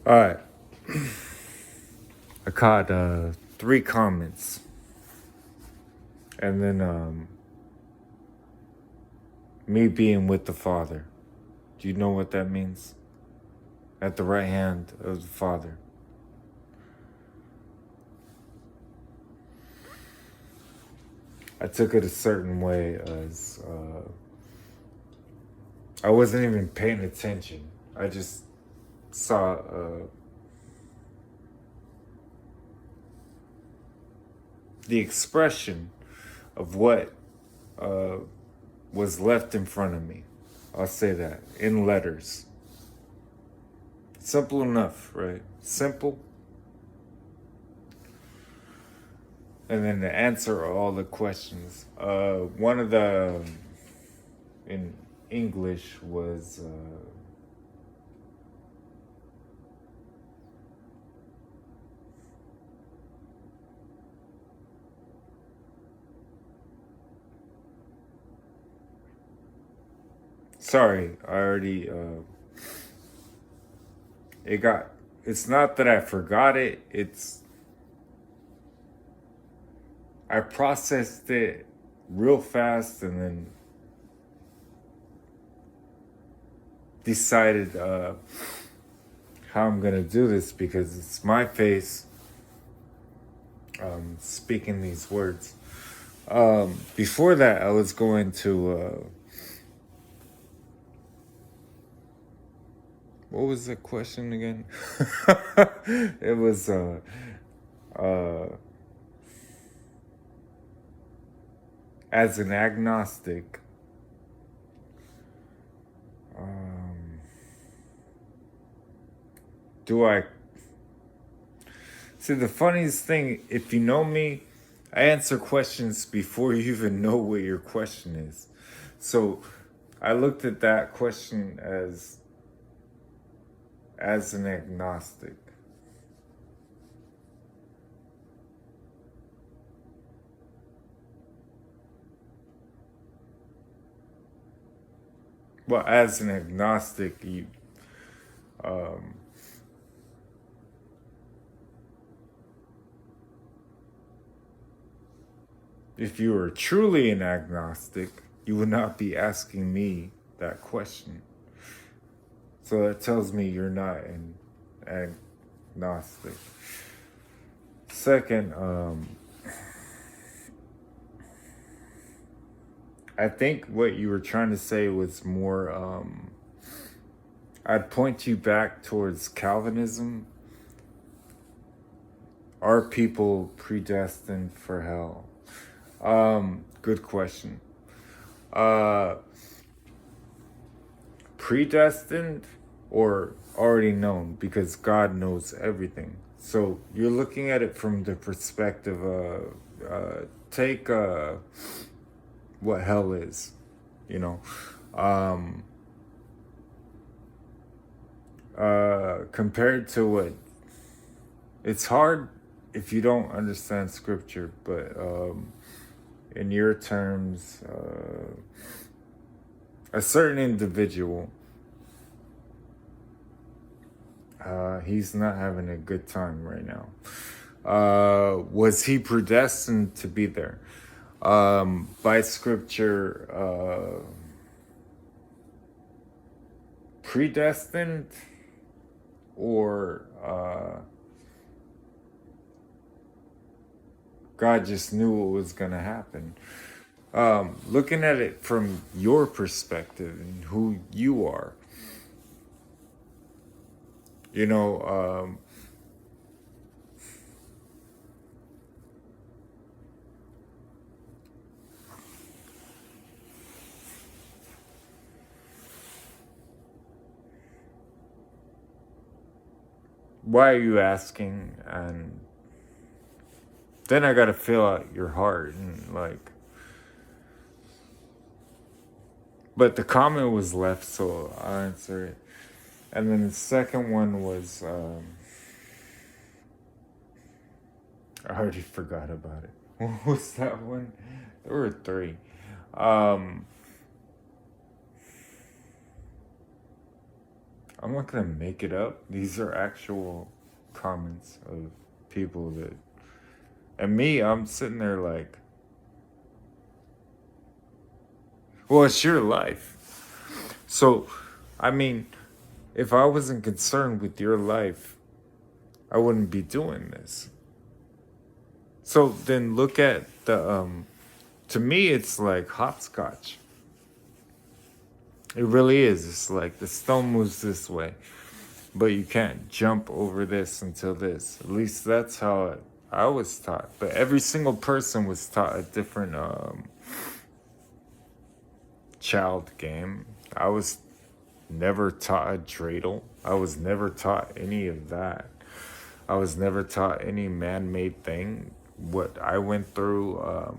All right. I caught three comments, and then me being with the Father. Do you know what that means? At the right hand of the Father. I took it a certain way as I wasn't even paying attention. I just saw the expression of what uh, was left in front of me. I'll say that in letters. Simple enough, right? Simple. And then to answer all the questions. One of the in English was sorry, I already it got it's not that I forgot it, it's I processed it real fast and then decided how I'm gonna do this because it's my face speaking these words. Before that, I was going to what was the question again? It was uh, as an agnostic. Um, do I see the funniest thing? If you know me, I answer questions before you even know what your question is. So I looked at that question as an agnostic. Well, as an agnostic, you um, if you were truly an agnostic, you would not be asking me that question. So that tells me you're not an agnostic. Second, I think what you were trying to say was more, I'd point you back towards Calvinism. Are people predestined for hell? Good question. Uh, Predestined or already known because God knows everything. So you're looking at it from the perspective of take what hell is, you know. Um, Compared to what it's hard if you don't understand scripture, but in your terms, a certain individual, he's not having a good time right now. Was he predestined to be there? By scripture, predestined or God just knew what was going to happen? Looking at it from your perspective and who you are, you know, why are you asking? And then I got to feel out your heart and like, but the comment was left, so I'll answer it. And then the second one was, I already forgot about it. What was that one? There were three. Um, I'm not gonna make it up. These are actual comments of people that, and me, I'm sitting there like, well, it's your life. So, I mean, if I wasn't concerned with your life, I wouldn't be doing this. So then look at to me, it's like hopscotch. It really is. It's like the stone moves this way, but you can't jump over this until this. At least that's how I was taught. But every single person was taught a different child game. I was never taught a dreidel. I was never taught any of that. I was never taught any man-made thing. What I went through, I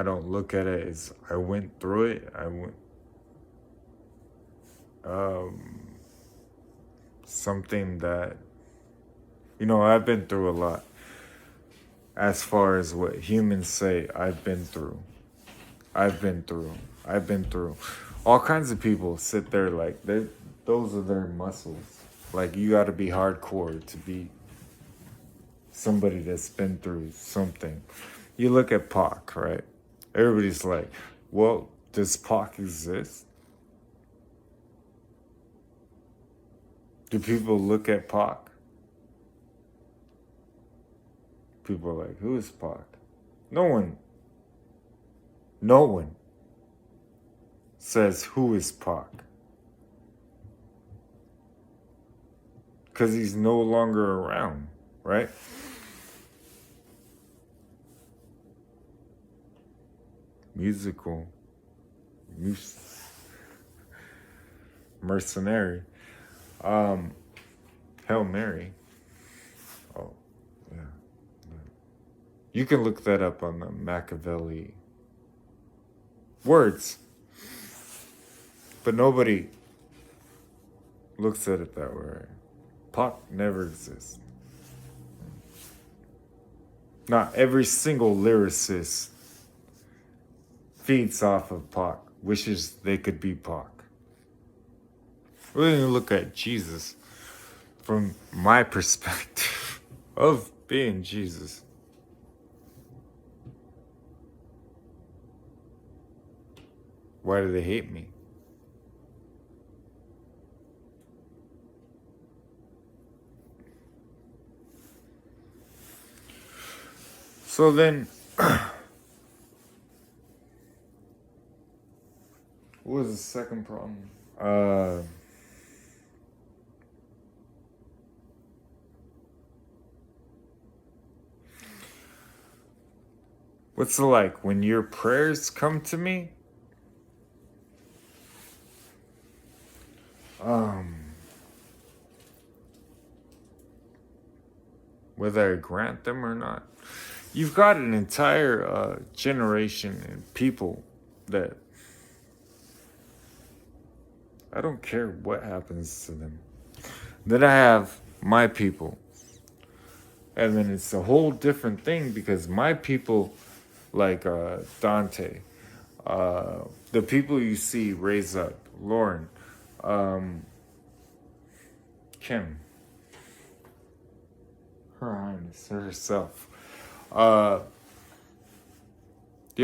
don't look at it as I went through it. I went, something that, I've been through a lot as far as what humans say I've been through. I've been through. I've been through. All kinds of people sit there like those are their muscles. Like you got to be hardcore to be somebody that's been through something. You look at Pac, right? Everybody's like, well, does Pac exist? Do people look at Pac? People are like, who is Pac? No one says who is Pac. Because he's no longer around, right? Mercenary. Hail Mary. Oh, yeah. You can look that up on the Machiavelli words. But nobody looks at it that way. Pac never exists. Not every single lyricist feeds off of Pac, wishes they could be Pac. We're going to look at Jesus from my perspective of being Jesus. Why do they hate me? So then, what was the second problem? What's it like when your prayers come to me? Whether I grant them or not. You've got an entire generation and people that I don't care what happens to them. Then I have my people. And then it's a whole different thing because my people, like Dante, the people you see raise up, Lauren, Kim, Her Highness herself. The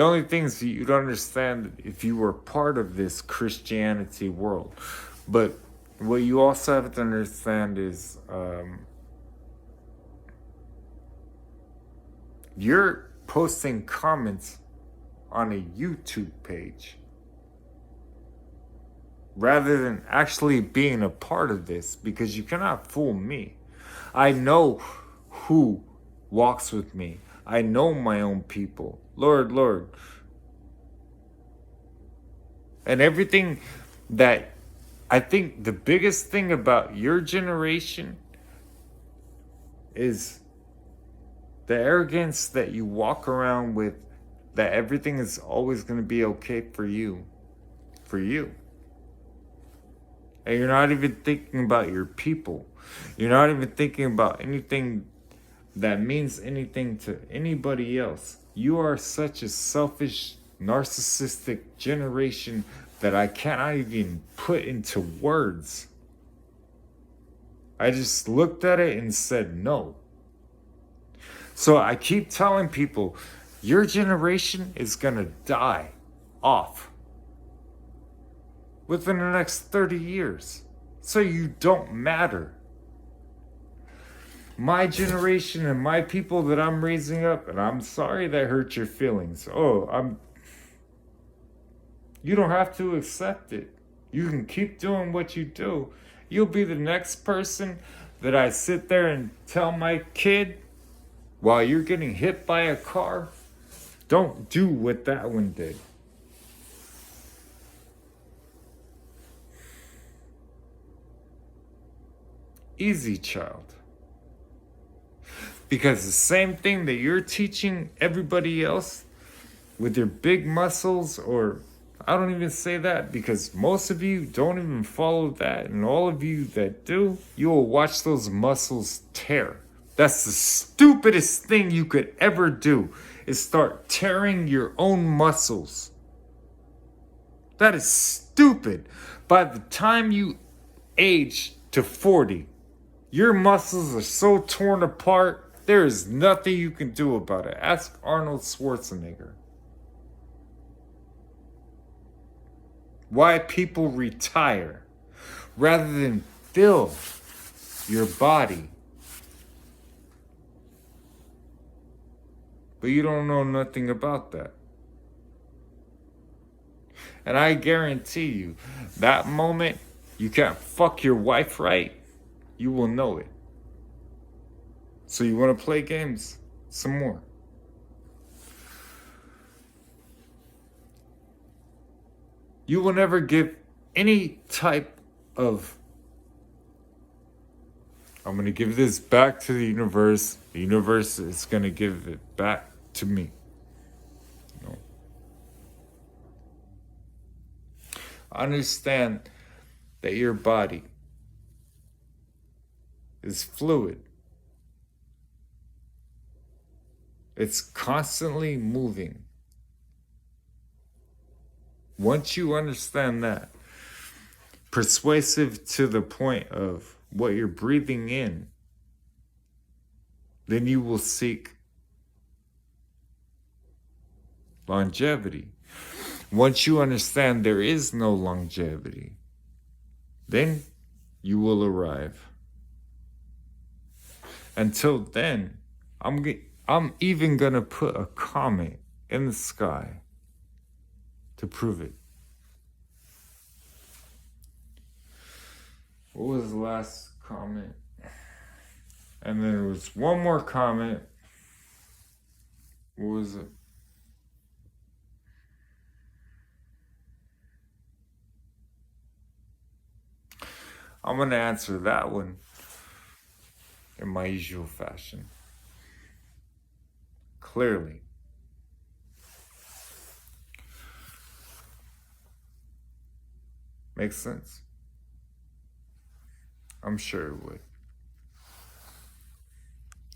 only things you'd understand if you were part of this Christianity world. But what you also have to understand is you're posting comments on a YouTube page rather than actually being a part of this, because you cannot fool me. I know who walks with me. I know my own people. Lord. And everything that I think the biggest thing about your generation is the arrogance that you walk around with, that everything is always going to be okay for you. For you. And you're not even thinking about your people. You're not even thinking about anything that means anything to anybody else. You are such a selfish, narcissistic generation that I cannot even put into words. I just looked at it and said no. So I keep telling people, your generation is gonna die off within the next 30 years. So you don't matter. My generation and my people that I'm raising up, and I'm sorry that hurt your feelings. You don't have to accept it. You can keep doing what you do. You'll be the next person that I sit there and tell my kid, while you're getting hit by a car, don't do what that one did. Easy, child. Because the same thing that you're teaching everybody else with your big muscles, or I don't even say that because most of you don't even follow that, and all of you that do, you will watch those muscles tear. That's the stupidest thing you could ever do, is start tearing your own muscles. That is stupid. By the time you age to 40, your muscles are so torn apart, there is nothing you can do about it. Ask Arnold Schwarzenegger. Why people retire rather than fill your body. But you don't know nothing about that. And I guarantee you, that moment you can't fuck your wife right, you will know it. So you want to play games some more. You will never give any type of, I'm going to give this back to the universe. The universe is going to give it back to me. No. Understand that your body is fluid. It's constantly moving. Once you understand that, persuasive to the point of what you're breathing in, then you will seek longevity. Once you understand there is no longevity, then you will arrive. Until then, I'm even gonna put a comet in the sky to prove it. What was the last comment? And then there was one more comment. What was it? I'm going to answer that one in my usual fashion. Clearly. Makes sense? I'm sure it would.